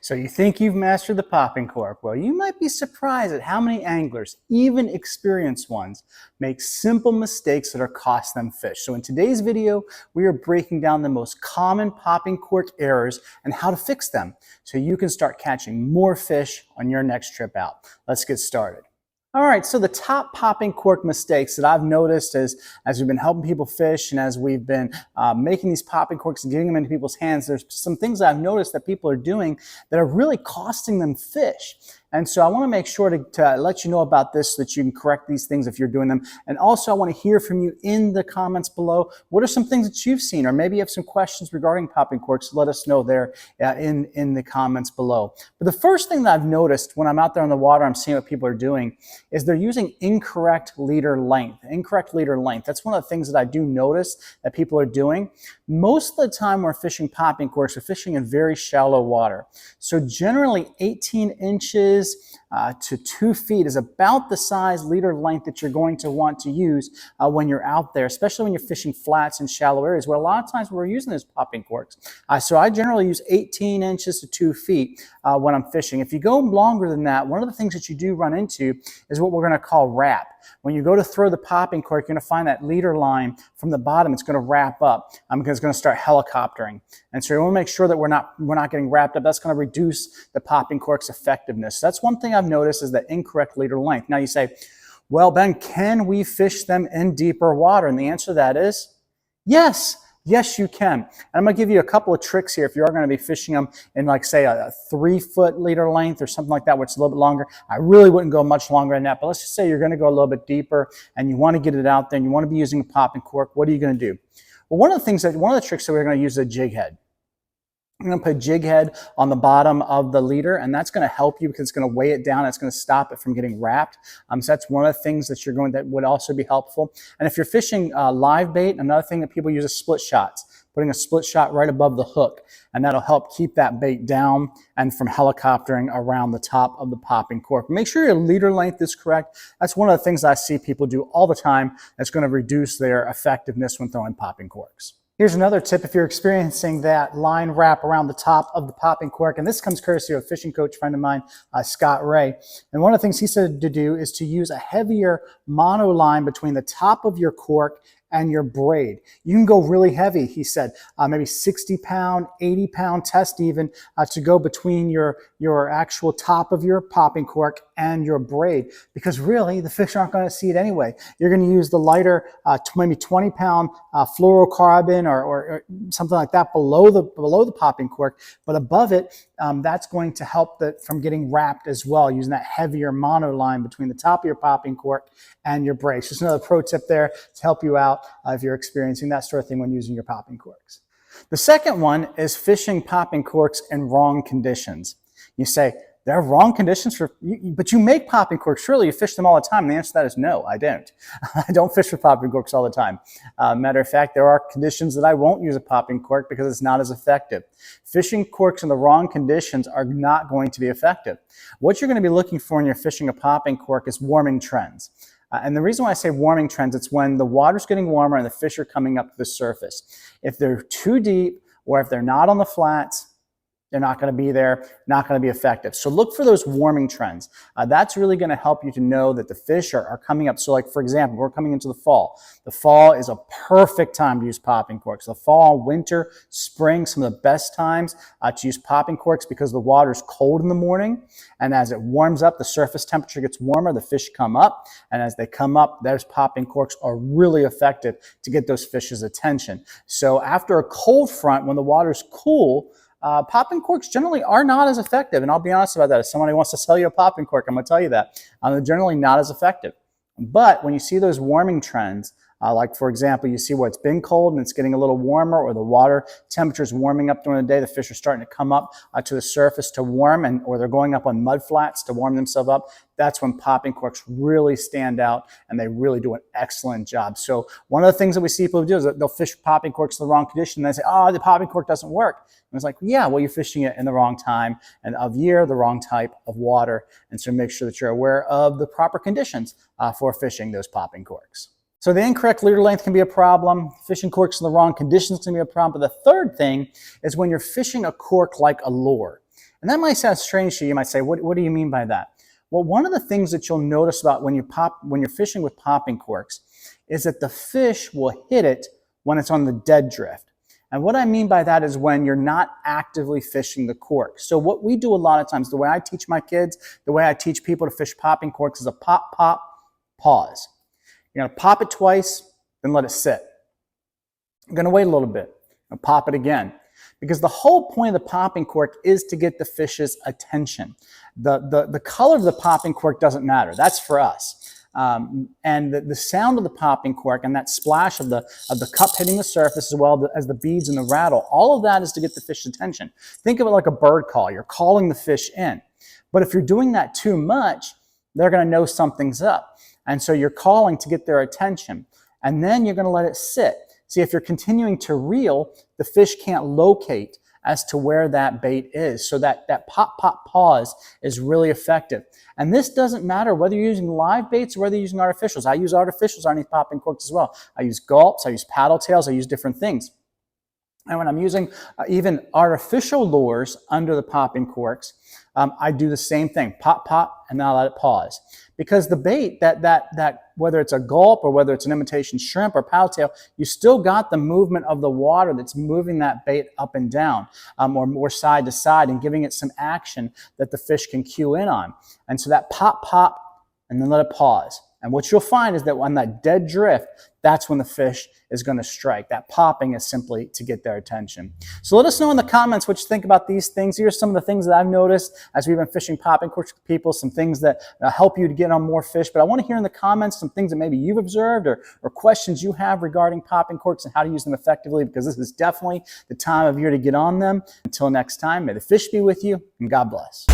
So you think you've mastered the popping cork? Well, you might be surprised at how many anglers, even experienced ones, make simple mistakes that are cost them fish. So in today's video, we are breaking down the most common popping cork errors and how to fix them so you can start catching more fish on your next trip out. Let's get started. All right, so the top popping cork mistakes that I've noticed as we've been helping people fish and as we've been making these popping corks and getting them into people's hands, there's some things that I've noticed that people are doing that are really costing them fish. And so I want to make sure to let you know about this so that you can correct these things if you're doing them. And also I want to hear from you in the comments below. What are some things that you've seen? Or maybe you have some questions regarding popping corks. Let us know there in the comments below. But the first thing that I've noticed when I'm out there on the water, I'm seeing what people are doing, is they're using incorrect leader length. Incorrect leader length. That's one of the things that I do notice that people are doing. Most of the time we're fishing popping corks, we're fishing in very shallow water. So generally 18 inches to 2 feet is about the size leader length that you're going to want to use when you're out there, especially when you're fishing flats in shallow areas where a lot of times we're using those popping corks. So I generally use 18 inches to 2 feet when I'm fishing. If you go longer than that, one of the things that you do run into is what we're going to call wrap. When you go to throw the popping cork, you're going to find that leader line from the bottom. It's going to wrap up because it's going to start helicoptering. And so you want to make sure that we're not getting wrapped up. That's going to reduce the popping cork's effectiveness. So that's one thing I've noticed is the incorrect leader length. Now you say, well, Ben, can we fish them in deeper water? And the answer to that is yes. Yes, you can. And I'm going to give you a couple of tricks here if you are going to be fishing them in, like, say, a 3-foot leader length or something like that, which is a little bit longer. I really wouldn't go much longer than that, but let's just say you're going to go a little bit deeper and you want to get it out there and you want to be using a popping cork. What are you going to do? Well, one of the tricks that we're going to use is a jig head. I'm going to put a jig head on the bottom of the leader, and that's going to help you because it's going to weigh it down. It's going to stop it from getting wrapped. So that's one of the things that would also be helpful. And if you're fishing live bait, another thing that people use is split shots. Putting a split shot right above the hook, and that'll help keep that bait down and from helicoptering around the top of the popping cork. Make sure your leader length is correct. That's one of the things I see people do all the time. That's going to reduce their effectiveness when throwing popping corks. Here's another tip if you're experiencing that line wrap around the top of the popping cork, and this comes courtesy of a fishing coach friend of mine, Scott Ray. And one of the things he said to do is to use a heavier mono line between the top of your cork and your braid. You can go really heavy, he said, maybe 60-pound, 80-pound test even, to go between your actual top of your popping cork and your braid, because really the fish aren't going to see it anyway. You're going to use the lighter, maybe 20-pound fluorocarbon or something like that below the popping cork, but above it, that's going to help from getting wrapped as well, using that heavier mono line between the top of your popping cork and your braid. Just another pro tip there to help you out if you're experiencing that sort of thing when using your popping corks. The second one is fishing popping corks in wrong conditions. You say, there are wrong conditions but you make popping corks. Surely you fish them all the time. And the answer to that is no, I don't. I don't fish with popping corks all the time. Matter of fact, there are conditions that I won't use a popping cork because it's not as effective. Fishing corks in the wrong conditions are not going to be effective. What you're going to be looking for when you're fishing a popping cork is warming trends. And the reason why I say warming trends, it's when the water's getting warmer and the fish are coming up to the surface. If they're too deep or if they're not on the flats, they're not going to be there, not going to be effective. So look for those warming trends. That's really going to help you to know that the fish are coming up. So like, for example, we're coming into the fall. The fall is a perfect time to use popping corks. The fall, winter, spring, some of the best times to use popping corks because the water is cold in the morning. And as it warms up, the surface temperature gets warmer, the fish come up. And as they come up, those popping corks are really effective to get those fish's attention. So after a cold front, when the water's cool, popping corks generally are not as effective. And I'll be honest about that. If somebody wants to sell you a popping cork, I'm going to tell you that. They're generally not as effective. But when you see those warming trends, like, for example, you see where it's been cold and it's getting a little warmer, or the water temperature is warming up during the day, the fish are starting to come up to the surface to warm, or they're going up on mud flats to warm themselves up, that's when popping corks really stand out and they really do an excellent job. So one of the things that we see people do is that they'll fish popping corks in the wrong condition and they say, oh, the popping cork doesn't work. And it's like, yeah, well, you're fishing it in the wrong time and of year, the wrong type of water. And so make sure that you're aware of the proper conditions for fishing those popping corks. So the incorrect leader length can be a problem. Fishing corks in the wrong conditions can be a problem. But the third thing is when you're fishing a cork like a lure. And that might sound strange to you. You might say, what do you mean by that? Well, one of the things that you'll notice about when you're fishing with popping corks is that the fish will hit it when it's on the dead drift. And what I mean by that is when you're not actively fishing the cork. So what we do a lot of times, the way I teach my kids, the way I teach people to fish popping corks is a pop, pop, pause. You're going to pop it twice, then let it sit. You're going to wait a little bit and pop it again. Because the whole point of the popping cork is to get the fish's attention. The color of the popping cork doesn't matter. That's for us. And the sound of the popping cork and that splash of the cup hitting the surface as well as the beads and the rattle, all of that is to get the fish's attention. Think of it like a bird call. You're calling the fish in. But if you're doing that too much, they're going to know something's up. And so you're calling to get their attention. And then you're going to let it sit. See, if you're continuing to reel, the fish can't locate as to where that bait is. So that pop, pop, pause is really effective. And this doesn't matter whether you're using live baits or whether you're using artificials. I use artificials underneath popping corks as well. I use gulps, I use paddle tails, I use different things. And when I'm using even artificial lures under the popping corks, I do the same thing. Pop, pop, and then I let it pause. Because the bait, whether it's a gulp or whether it's an imitation shrimp or paddle tail, you still got the movement of the water that's moving that bait up and down or more side to side and giving it some action that the fish can cue in on. And so that pop, pop, and then let it pause. And what you'll find is that on that dead drift, that's when the fish is going to strike. That popping is simply to get their attention. So let us know in the comments what you think about these things. Here are some of the things that I've noticed as we've been fishing popping corks with people, some things that help you to get on more fish. But I want to hear in the comments some things that maybe you've observed or questions you have regarding popping corks and how to use them effectively, because this is definitely the time of year to get on them. Until next time, may the fish be with you and God bless.